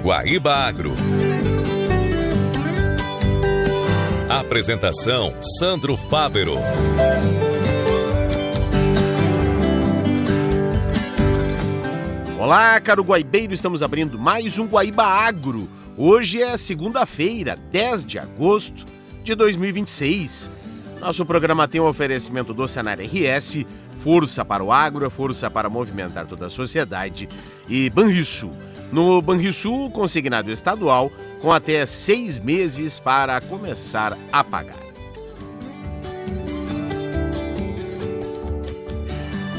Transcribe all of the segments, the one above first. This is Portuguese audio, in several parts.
Guaíba Agro. Apresentação: Sandro Fávero. Olá, caro guaibeiro, estamos abrindo mais um Guaíba Agro. Hoje é segunda-feira, 10 de agosto de 2026. Nosso programa tem um oferecimento do Senar RS, força para o agro, força para movimentar toda a sociedade, e Banrisul. No Banrisul, consignado estadual, com até 6 meses para começar a pagar.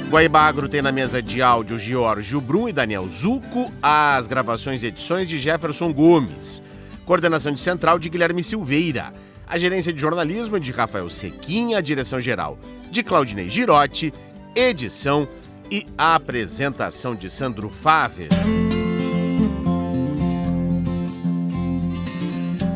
Guaíba Agro tem na mesa de áudio Giorgio Brum e Daniel Zucco, as gravações e edições de Jefferson Gomes, coordenação de central de Guilherme Silveira, a gerência de jornalismo de Rafael Sequinha, a direção-geral de Claudinei Girotti, edição e a apresentação de Sandro Fávero.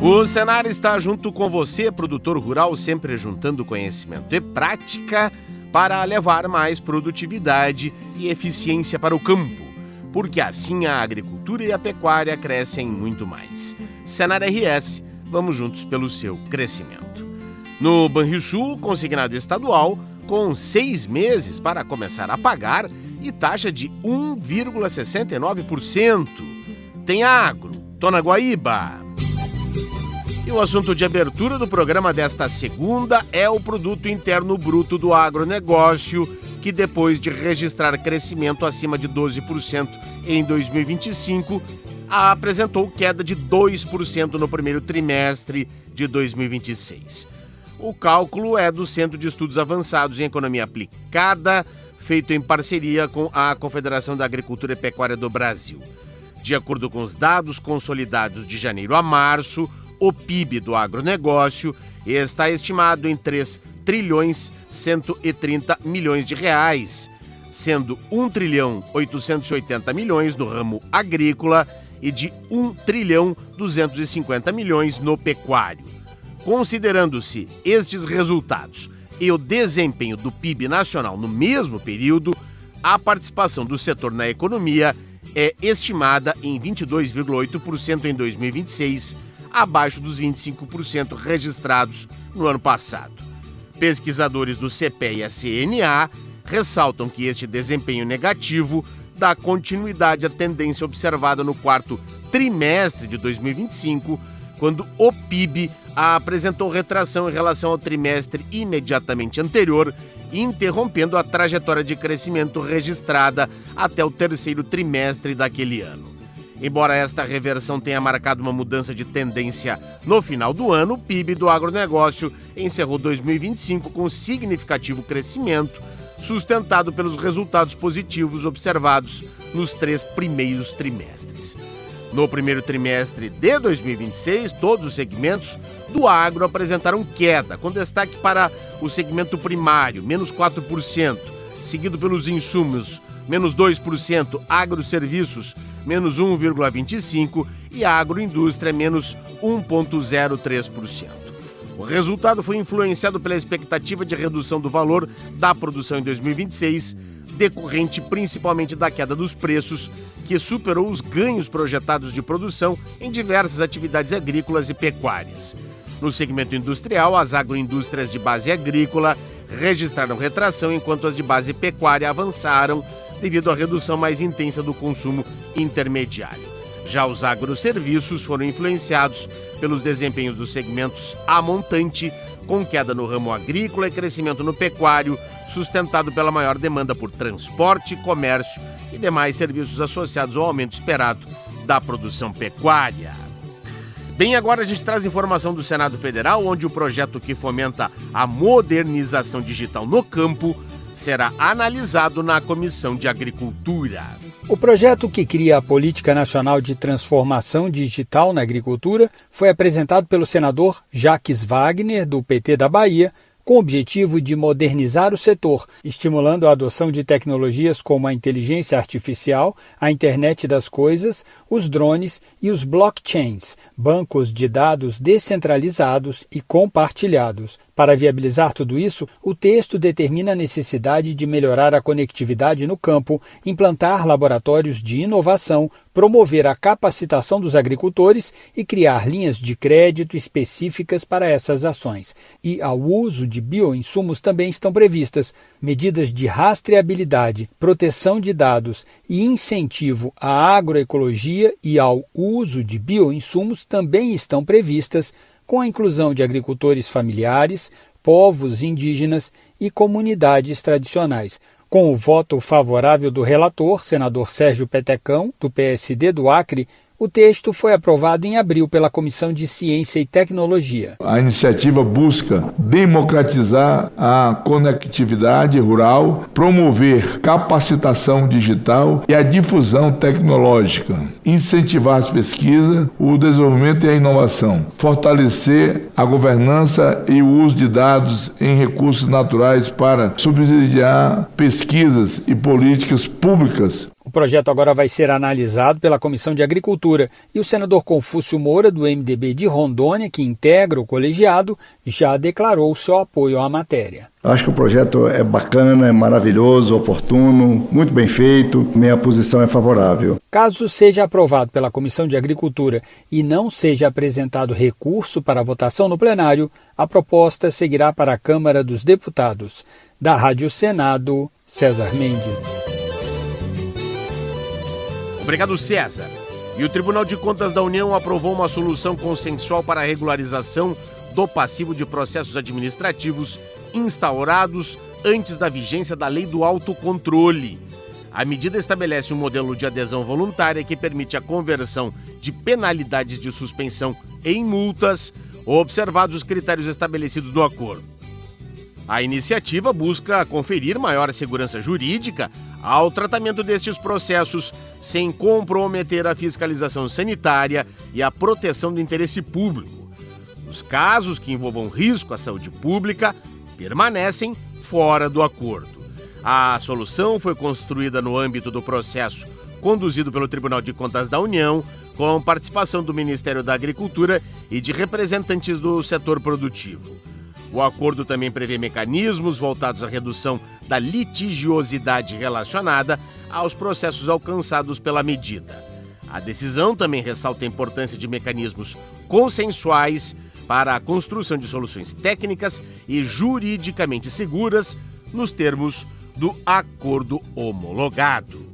O Senar está junto com você, produtor rural, sempre juntando conhecimento e prática para levar mais produtividade e eficiência para o campo, porque assim a agricultura e a pecuária crescem muito mais. Senar RS, vamos juntos pelo seu crescimento. No Banrisul, consignado estadual, com 6 meses para começar a pagar e taxa de 1,69%. Tem agro, tô na Guaíba. E o assunto de abertura do programa desta segunda é o Produto Interno Bruto do agronegócio, que depois de registrar crescimento acima de 12% em 2025, apresentou queda de 2% no primeiro trimestre de 2026. O cálculo é do Centro de Estudos Avançados em Economia Aplicada, feito em parceria com a Confederação da Agricultura e Pecuária do Brasil. De acordo com os dados consolidados de janeiro a março, o PIB do agronegócio está estimado em 3 trilhões 130 milhões de reais, sendo 1 trilhão 880 milhões no ramo agrícola e de 1 trilhão 250 milhões no pecuário. Considerando-se estes resultados e o desempenho do PIB nacional no mesmo período, a participação do setor na economia é estimada em 22,8% em 2026, abaixo dos 25% registrados no ano passado. Pesquisadores do CPE e a CNA ressaltam que este desempenho negativo dá continuidade à tendência observada no quarto trimestre de 2025, quando o PIB apresentou retração em relação ao trimestre imediatamente anterior, interrompendo a trajetória de crescimento registrada até o terceiro trimestre daquele ano. Embora esta reversão tenha marcado uma mudança de tendência no final do ano, o PIB do agronegócio encerrou 2025 com significativo crescimento, sustentado pelos resultados positivos observados nos 3 primeiros trimestres. No primeiro trimestre de 2026, todos os segmentos do agro apresentaram queda, com destaque para o segmento primário, menos 4%, seguido pelos insumos, menos 2%, agroserviços, menos 1,25% e agroindústria, menos 1,03%. O resultado foi influenciado pela expectativa de redução do valor da produção em 2026, decorrente principalmente da queda dos preços, que superou os ganhos projetados de produção em diversas atividades agrícolas e pecuárias. No segmento industrial, as agroindústrias de base agrícola registraram retração, enquanto as de base pecuária avançaram devido à redução mais intensa do consumo intermediário. Já os agroserviços foram influenciados pelos desempenhos dos segmentos a montante, com queda no ramo agrícola e crescimento no pecuário, sustentado pela maior demanda por transporte, comércio e demais serviços associados ao aumento esperado da produção pecuária. Bem, agora a gente traz informação do Senado Federal, onde o projeto que fomenta a modernização digital no campo será analisado na Comissão de Agricultura. O projeto que cria a Política Nacional de Transformação Digital na Agricultura foi apresentado pelo senador Jacques Wagner, do PT da Bahia, com o objetivo de modernizar o setor, estimulando a adoção de tecnologias como a inteligência artificial, a internet das coisas, os drones e os blockchains, bancos de dados descentralizados e compartilhados, Para viabilizar tudo isso, o texto determina a necessidade de melhorar a conectividade no campo, implantar laboratórios de inovação, promover a capacitação dos agricultores e criar linhas de crédito específicas para essas ações. E ao uso de bioinsumos também estão previstas medidas de rastreabilidade, proteção de dados e incentivo à agroecologia e ao uso de bioinsumos também estão previstas, com a inclusão de agricultores familiares, povos indígenas e comunidades tradicionais. Com o voto favorável do relator, senador Sérgio Petecão, do PSD do Acre, o texto foi aprovado em abril pela Comissão de Ciência e Tecnologia. A iniciativa busca democratizar a conectividade rural, promover capacitação digital e a difusão tecnológica, incentivar as pesquisas, o desenvolvimento e a inovação, fortalecer a governança e o uso de dados em recursos naturais para subsidiar pesquisas e políticas públicas. O projeto agora vai ser analisado pela Comissão de Agricultura e o senador Confúcio Moura, do MDB de Rondônia, que integra o colegiado, já declarou seu apoio à matéria. Acho que o projeto é bacana, é maravilhoso, oportuno, muito bem feito. Minha posição é favorável. Caso seja aprovado pela Comissão de Agricultura e não seja apresentado recurso para votação no plenário, a proposta seguirá para a Câmara dos Deputados. Da Rádio Senado, César Mendes. Obrigado, César. E o Tribunal de Contas da União aprovou uma solução consensual para a regularização do passivo de processos administrativos instaurados antes da vigência da Lei do Autocontrole. A medida estabelece um modelo de adesão voluntária que permite a conversão de penalidades de suspensão em multas, observados os critérios estabelecidos no acordo. A iniciativa busca conferir maior segurança jurídica ao tratamento destes processos, sem comprometer a fiscalização sanitária e a proteção do interesse público. Os casos que envolvam risco à saúde pública permanecem fora do acordo. A solução foi construída no âmbito do processo conduzido pelo Tribunal de Contas da União, com participação do Ministério da Agricultura e de representantes do setor produtivo. O acordo também prevê mecanismos voltados à redução da litigiosidade relacionada aos processos alcançados pela medida. A decisão também ressalta a importância de mecanismos consensuais para a construção de soluções técnicas e juridicamente seguras nos termos do acordo homologado.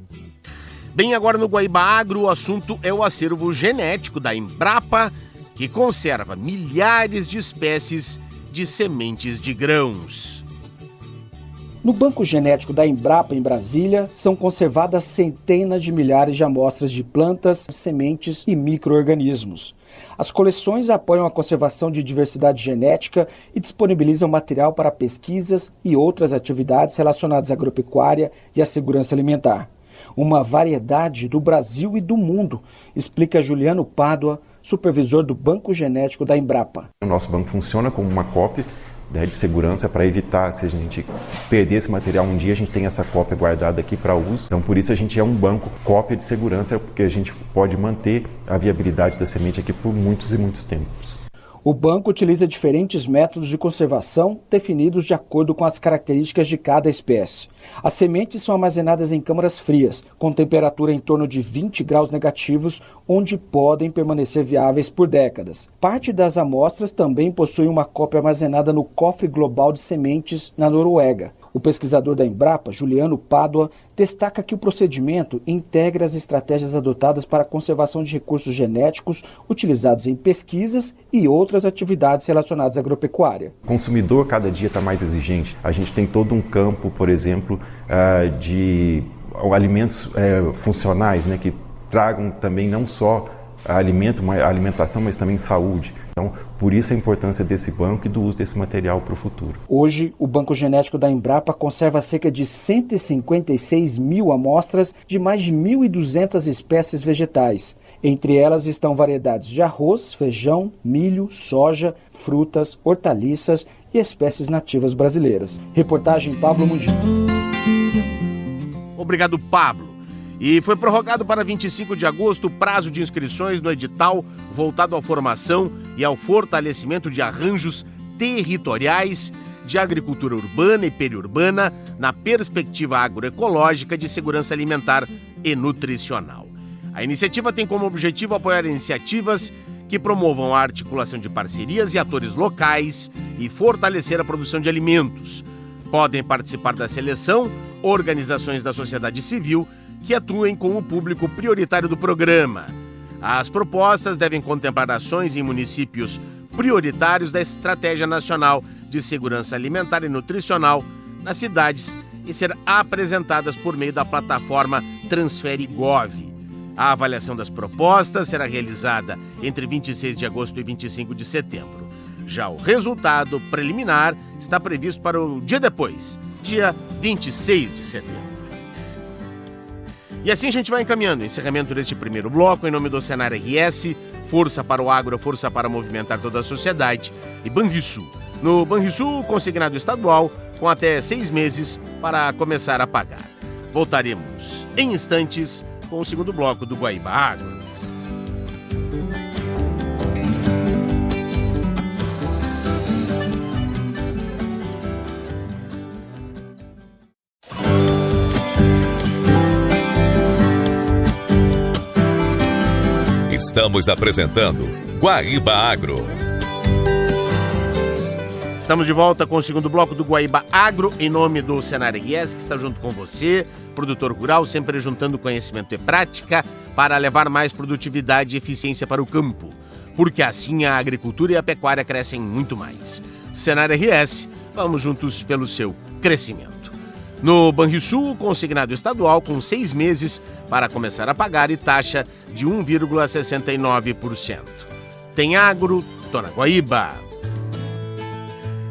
Bem, agora no Guaíba Agro, o assunto é o acervo genético da Embrapa, que conserva milhares de espécies de sementes de grãos. No Banco Genético da Embrapa, em Brasília, são conservadas centenas de milhares de amostras de plantas, sementes e micro-organismos. As coleções apoiam a conservação de diversidade genética e disponibilizam material para pesquisas e outras atividades relacionadas à agropecuária e à segurança alimentar. Uma variedade do Brasil e do mundo, explica Juliano Pádua, supervisor do Banco Genético da Embrapa. O nosso banco funciona como uma cópia de segurança para evitar, se a gente perder esse material um dia, a gente tem essa cópia guardada aqui para uso. Então, por isso a gente é um banco cópia de segurança, porque a gente pode manter a viabilidade da semente aqui por muitos e muitos tempos. O banco utiliza diferentes métodos de conservação definidos de acordo com as características de cada espécie. As sementes são armazenadas em câmaras frias, com temperatura em torno de 20 graus negativos, onde podem permanecer viáveis por décadas. Parte das amostras também possui uma cópia armazenada no Cofre Global de Sementes, na Noruega. O pesquisador da Embrapa, Juliano Pádua, destaca que o procedimento integra as estratégias adotadas para a conservação de recursos genéticos utilizados em pesquisas e outras atividades relacionadas à agropecuária. O consumidor cada dia está mais exigente. A gente tem todo um campo, por exemplo, de alimentos funcionais, né, que tragam também não só alimentação, mas também saúde. Então, por isso a importância desse banco e do uso desse material para o futuro. Hoje, o Banco Genético da Embrapa conserva cerca de 156 mil amostras de mais de 1.200 espécies vegetais. Entre elas estão variedades de arroz, feijão, milho, soja, frutas, hortaliças e espécies nativas brasileiras. Reportagem Pablo Mundinho. Obrigado, Pablo. E foi prorrogado para 25 de agosto o prazo de inscrições no edital voltado à formação e ao fortalecimento de arranjos territoriais de agricultura urbana e periurbana na perspectiva agroecológica de segurança alimentar e nutricional. A iniciativa tem como objetivo apoiar iniciativas que promovam a articulação de parcerias e atores locais e fortalecer a produção de alimentos. Podem participar da seleção organizações da sociedade civil que atuem com o público prioritário do programa. As propostas devem contemplar ações em municípios prioritários da Estratégia Nacional de Segurança Alimentar e Nutricional nas cidades e ser apresentadas por meio da plataforma Transfere.gov. A avaliação das propostas será realizada entre 26 de agosto e 25 de setembro. Já o resultado preliminar está previsto para o dia depois, dia 26 de setembro. E assim a gente vai encaminhando o encerramento deste primeiro bloco em nome do Senar RS, Força para o Agro, Força para movimentar toda a sociedade e Banrisul. No Banrisul, consignado estadual, com até 6 meses para começar a pagar. Voltaremos em instantes com o segundo bloco do Guaíba Agro. Estamos apresentando Guaíba Agro. Estamos de volta com o segundo bloco do Guaíba Agro, em nome do Senar RS, que está junto com você, produtor rural, sempre juntando conhecimento e prática para levar mais produtividade e eficiência para o campo, porque assim a agricultura e a pecuária crescem muito mais. Senar RS, vamos juntos pelo seu crescimento. No Banrisul, consignado estadual com 6 meses para começar a pagar e taxa de 1,69%. Tem agro, tô na Guaíba.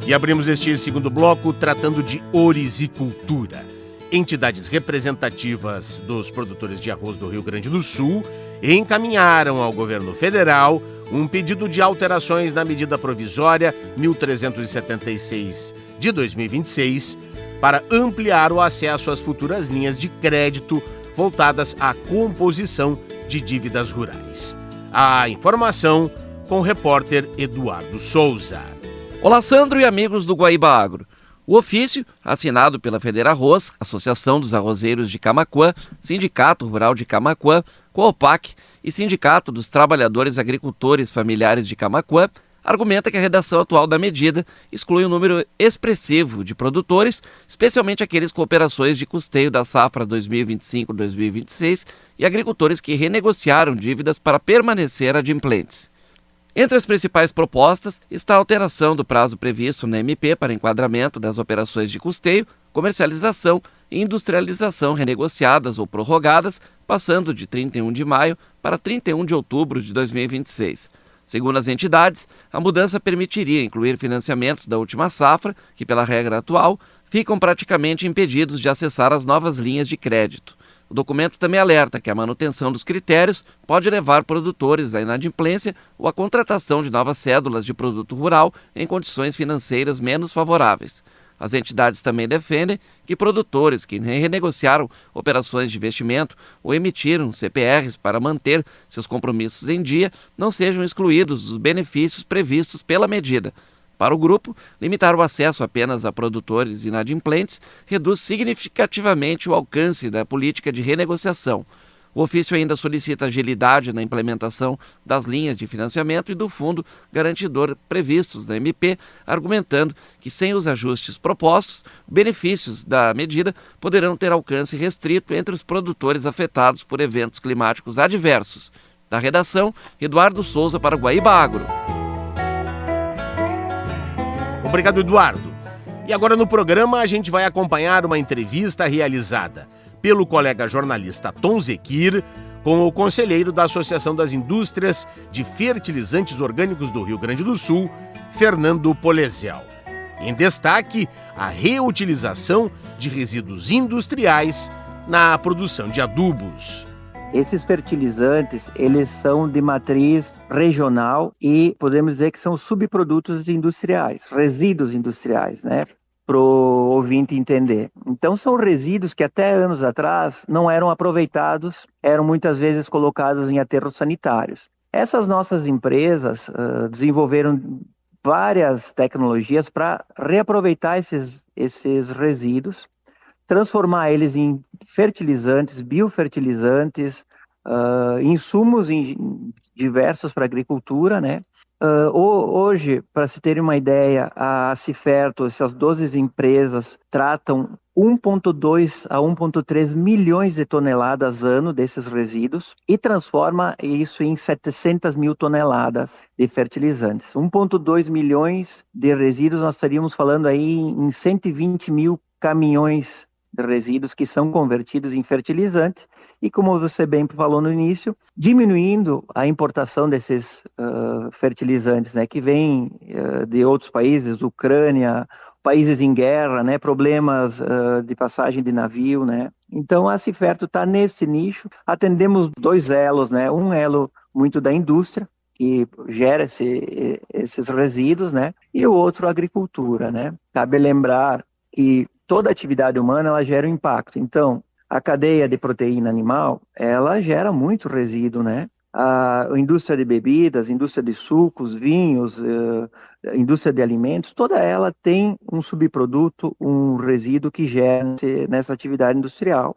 E abrimos este segundo bloco tratando de orizicultura. Entidades representativas dos produtores de arroz do Rio Grande do Sul encaminharam ao governo federal um pedido de alterações na medida provisória 1376 de 2026 para ampliar o acesso às futuras linhas de crédito voltadas à composição de dívidas rurais. A informação com o repórter Eduardo Souza. Olá, Sandro e amigos do Guaíba Agro. O ofício, assinado pela Federarroz, Associação dos Arrozeiros de Camaquã, Sindicato Rural de Camaquã, Coopac e Sindicato dos Trabalhadores Agricultores Familiares de Camaquã, argumenta que a redação atual da medida exclui um número expressivo de produtores, especialmente aqueles com operações de custeio da safra 2025-2026 e agricultores que renegociaram dívidas para permanecer adimplentes. Entre as principais propostas está a alteração do prazo previsto na MP para enquadramento das operações de custeio, comercialização e industrialização renegociadas ou prorrogadas, passando de 31 de maio para 31 de outubro de 2026. Segundo as entidades, a mudança permitiria incluir financiamentos da última safra, que pela regra atual, ficam praticamente impedidos de acessar as novas linhas de crédito. O documento também alerta que a manutenção dos critérios pode levar produtores à inadimplência ou à contratação de novas cédulas de produto rural em condições financeiras menos favoráveis. As entidades também defendem que produtores que renegociaram operações de investimento ou emitiram CPRs para manter seus compromissos em dia não sejam excluídos dos benefícios previstos pela medida. Para o grupo, limitar o acesso apenas a produtores inadimplentes reduz significativamente o alcance da política de renegociação. O ofício ainda solicita agilidade na implementação das linhas de financiamento e do fundo garantidor previstos na MP, argumentando que, sem os ajustes propostos, benefícios da medida poderão ter alcance restrito entre os produtores afetados por eventos climáticos adversos. Da redação, Eduardo Souza para Guaíba Agro. Obrigado, Eduardo. E agora no programa a gente vai acompanhar uma entrevista realizada pelo colega jornalista Tom Zequir com o conselheiro da Associação das Indústrias de Fertilizantes Orgânicos do Rio Grande do Sul, Fernando Polezel. Em destaque, a reutilização de resíduos industriais na produção de adubos. Esses fertilizantes, eles são de matriz regional e podemos dizer que são subprodutos industriais, resíduos industriais, né? Para o ouvinte entender. Então, são resíduos que até anos atrás não eram aproveitados, eram muitas vezes colocados em aterros sanitários. Essas nossas empresas desenvolveram várias tecnologias para reaproveitar esses resíduos, transformar eles em fertilizantes, biofertilizantes, insumos diversos para a agricultura, né? Hoje, para se ter uma ideia, a Ciferto, essas 12 empresas tratam 1,2 a 1,3 milhões de toneladas ano desses resíduos e transforma isso em 700 mil toneladas de fertilizantes. 1,2 milhões de resíduos, nós estaríamos falando aí em 120 mil caminhões de resíduos que são convertidos em fertilizantes e, como você bem falou no início, diminuindo a importação desses fertilizantes, né, que vêm de outros países, Ucrânia, países em guerra, né, problemas de passagem de navio, né. Então a Ciferto está nesse nicho. Atendemos 2 elos, né, um elo muito da indústria, que gera esses resíduos, né, e o outro a agricultura, né. Cabe lembrar que toda atividade humana ela gera um impacto. Então, a cadeia de proteína animal, ela gera muito resíduo, né? A indústria de bebidas, indústria de sucos, vinhos, indústria de alimentos, toda ela tem um subproduto, um resíduo que gera nessa atividade industrial.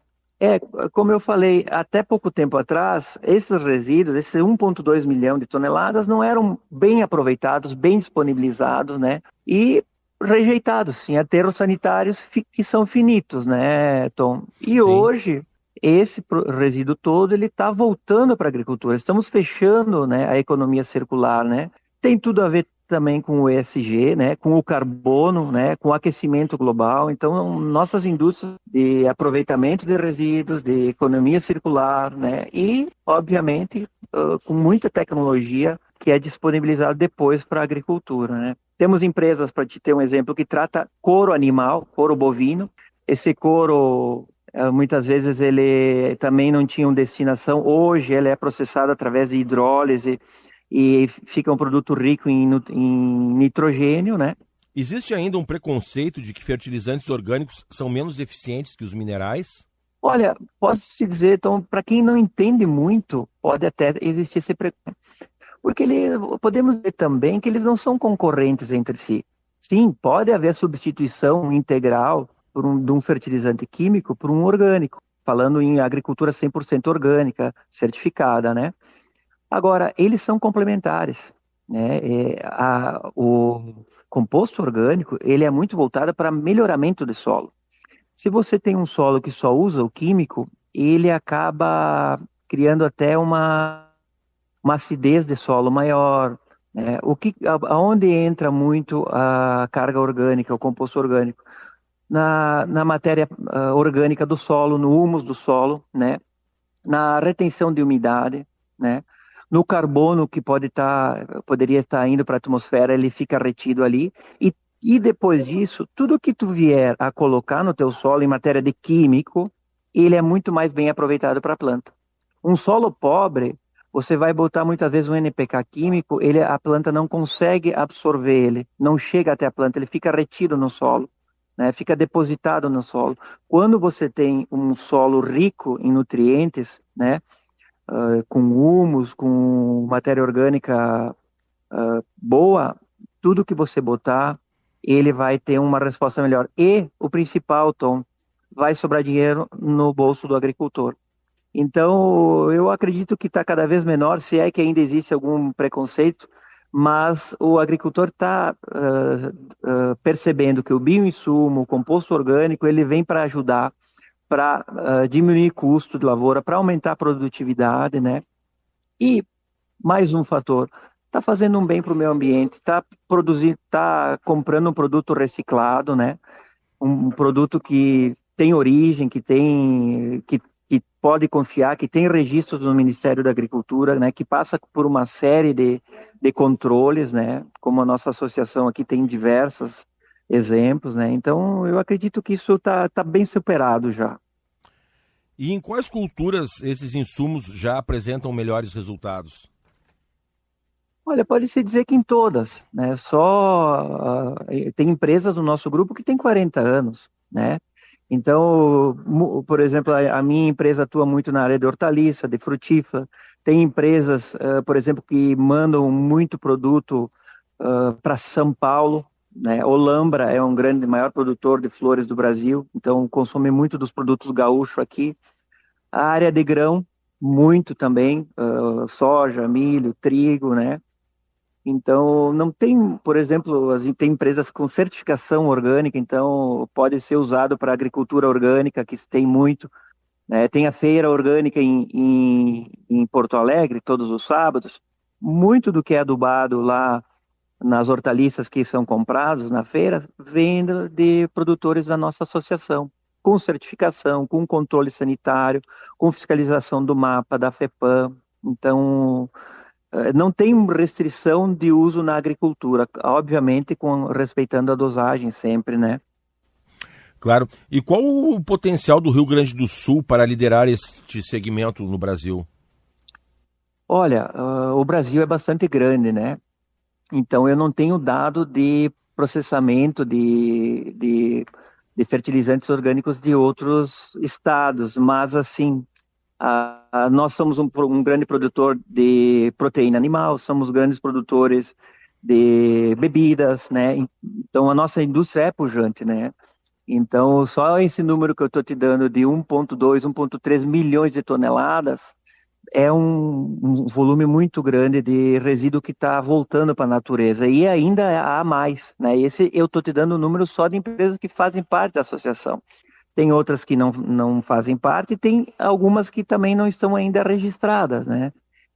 Como eu falei, até pouco tempo atrás, esses resíduos, esses 1,2 milhão de toneladas, não eram bem aproveitados, bem disponibilizados, né? E rejeitados em aterros sanitários que são finitos, né, Tom? E Sim. Hoje, esse resíduo todo, ele está voltando para a agricultura. Estamos fechando, né, a economia circular, né? Tem tudo a ver também com o ESG, né, com o carbono, né, com o aquecimento global. Então, nossas indústrias de aproveitamento de resíduos, de economia circular, né, e, obviamente, com muita tecnologia que é disponibilizada depois para a agricultura, né? Temos empresas, para te ter um exemplo, que trata couro animal, couro bovino. Esse couro, muitas vezes, ele também não tinha uma destinação. Hoje, ele é processado através de hidrólise e fica um produto rico em nitrogênio, né? Existe ainda um preconceito de que fertilizantes orgânicos são menos eficientes que os minerais? Olha, posso te dizer, então, para quem não entende muito, pode até existir esse preconceito. Porque podemos ver também que eles não são concorrentes entre si. Sim, pode haver substituição integral de um fertilizante químico por um orgânico, falando em agricultura 100% orgânica, certificada, né? Agora, eles são complementares, né? O composto orgânico, ele é muito voltado para melhoramento do solo. Se você tem um solo que só usa o químico, ele acaba criando até uma acidez de solo maior, né? Aonde entra muito a carga orgânica, o composto orgânico? Na matéria orgânica do solo, no humus do solo, né? Na retenção de umidade, né? No carbono que poderia estar indo para a atmosfera, ele fica retido ali, e depois disso, tudo que tu vier a colocar no teu solo em matéria de químico, ele é muito mais bem aproveitado para a planta. Um solo pobre, você vai botar muitas vezes um NPK químico, a planta não consegue absorver ele, não chega até a planta, ele fica retido no solo, né? Fica depositado no solo. Quando você tem um solo rico em nutrientes, né, com humus, com matéria orgânica boa, tudo que você botar, ele vai ter uma resposta melhor. E o principal, Tom, vai sobrar dinheiro no bolso do agricultor. Então, eu acredito que está cada vez menor, se é que ainda existe algum preconceito, mas o agricultor está percebendo que o bioinsumo, o composto orgânico, ele vem para ajudar, para diminuir custo de lavoura, para aumentar a produtividade, né? E, mais um fator, está fazendo um bem para o meio ambiente, está comprando um produto reciclado, né? Um produto que tem origem, que pode confiar, que tem registros no Ministério da Agricultura, né, que passa por uma série de controles, né, como a nossa associação aqui tem diversos exemplos, né, então eu acredito que isso tá bem superado já. E em quais culturas esses insumos já apresentam melhores resultados? Olha, pode-se dizer que em todas, né, tem empresas no nosso grupo que tem 40 anos, né. Então, por exemplo, a minha empresa atua muito na área de hortaliça, de frutífera. Tem empresas, por exemplo, que mandam muito produto para São Paulo, né? Olambra é um maior produtor de flores do Brasil, então consome muito dos produtos gaúchos aqui. A área de grão, muito também, soja, milho, trigo, né? Então, não tem, por exemplo, tem empresas com certificação orgânica, então pode ser usado para agricultura orgânica, que tem muito, né? Tem a feira orgânica em Porto Alegre, todos os sábados. Muito do que é adubado lá nas hortaliças que são comprados na feira, vem de produtores da nossa associação, com certificação, com controle sanitário, com fiscalização do mapa, da FEPAM. Então, não tem restrição de uso na agricultura, obviamente respeitando a dosagem sempre, né? Claro. E qual o potencial do Rio Grande do Sul para liderar este segmento no Brasil? Olha, o Brasil é bastante grande, né? Então, eu não tenho dado de processamento de fertilizantes orgânicos de outros estados, mas assim, nós somos um grande produtor de proteína animal, somos grandes produtores de bebidas, né? Então a nossa indústria é pujante, né? Então só esse número que eu estou te dando de 1,2, 1,3 milhões de toneladas é um volume muito grande de resíduo que está voltando para a natureza, e ainda há mais, né? Esse eu estou te dando o número só de empresas que fazem parte da associação. Tem outras que não fazem parte, e tem algumas que também não estão ainda registradas, né?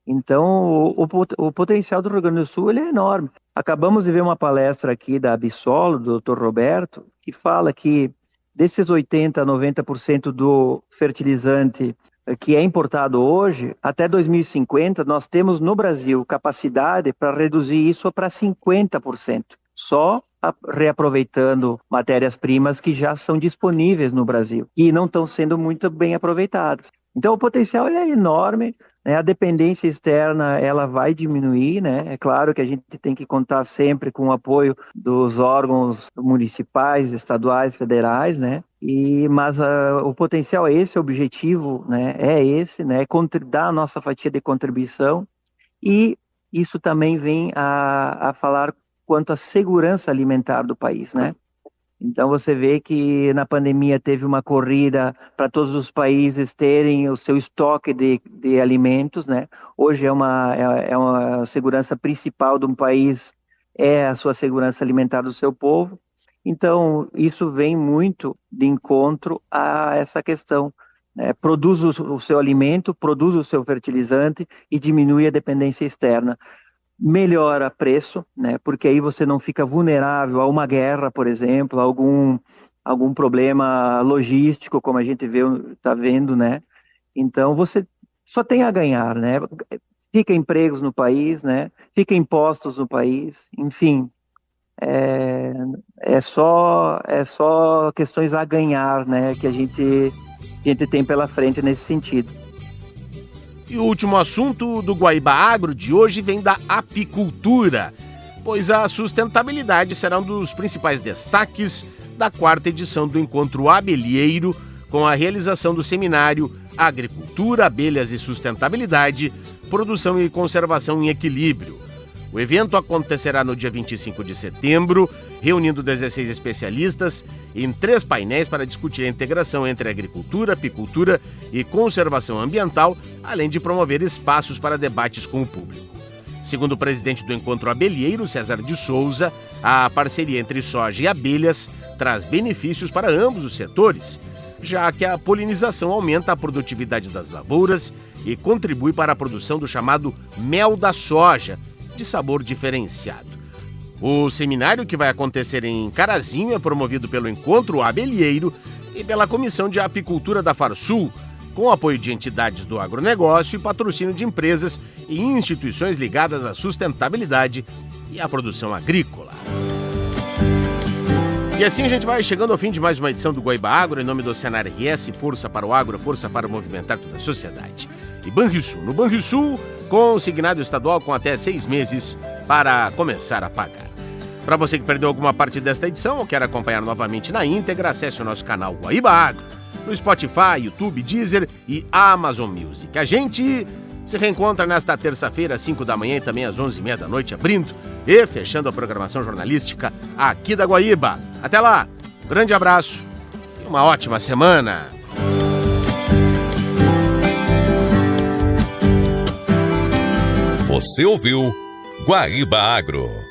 Então, o potencial do Rio Grande do Sul ele é enorme. Acabamos de ver uma palestra aqui da Absol, do Dr. Roberto, que fala que desses 80% a 90% do fertilizante que é importado hoje, até 2050, nós temos no Brasil capacidade para reduzir isso para 50%, só reaproveitando matérias-primas que já são disponíveis no Brasil e não estão sendo muito bem aproveitadas. Então o potencial é enorme, né? A dependência externa ela vai diminuir, né? É claro que a gente tem que contar sempre com o apoio dos órgãos municipais, estaduais, federais, né? Mas o potencial é esse, o objetivo, né? É esse, né? Dar a nossa fatia de contribuição, e isso também vem a falar quanto à segurança alimentar do país, né? Então você vê que na pandemia teve uma corrida para todos os países terem o seu estoque de alimentos, né? Hoje é uma segurança principal de um país, é a sua segurança alimentar do seu povo. Então isso vem muito de encontro a essa questão, né? Produz o seu alimento, produz o seu fertilizante e diminui a dependência externa. Melhora preço, né? Porque aí você não fica vulnerável a uma guerra, por exemplo, a algum problema logístico, como a gente está vendo, né? Então você só tem a ganhar, né? Fica empregos no país, né? Fica impostos no país, enfim, é só questões a ganhar, né? Que a gente tem pela frente nesse sentido. E o último assunto do Guaíba Agro de hoje vem da apicultura, pois a sustentabilidade será um dos principais destaques da 4ª edição do Encontro Abelheiro, com a realização do seminário Agricultura, Abelhas e Sustentabilidade, Produção e Conservação em Equilíbrio. O evento acontecerá no dia 25 de setembro, reunindo 16 especialistas em 3 painéis para discutir a integração entre agricultura, apicultura e conservação ambiental, além de promover espaços para debates com o público. Segundo o presidente do Encontro Abelheiro, César de Souza, a parceria entre soja e abelhas traz benefícios para ambos os setores, já que a polinização aumenta a produtividade das lavouras e contribui para a produção do chamado mel da soja, de sabor diferenciado. O seminário, que vai acontecer em Carazinho, é promovido pelo Encontro Abelheiro e pela Comissão de Apicultura da Farsul, com apoio de entidades do agronegócio e patrocínio de empresas e instituições ligadas à sustentabilidade e à produção agrícola. E assim a gente vai chegando ao fim de mais uma edição do Guaíba Agro, em nome do Senar RS, força para o agro, força para movimentar toda a sociedade. E Banrisul, no Banrisul, consignado estadual com até 6 meses para começar a pagar. Para você que perdeu alguma parte desta edição ou quer acompanhar novamente na íntegra, acesse o nosso canal Guaíba Agro, no Spotify, YouTube, Deezer e Amazon Music. A gente se reencontra nesta terça-feira, às 5 da manhã e também às 11h30 da noite, abrindo e fechando a programação jornalística aqui da Guaíba. Até lá, um grande abraço e uma ótima semana. Você ouviu Guaíba Agro.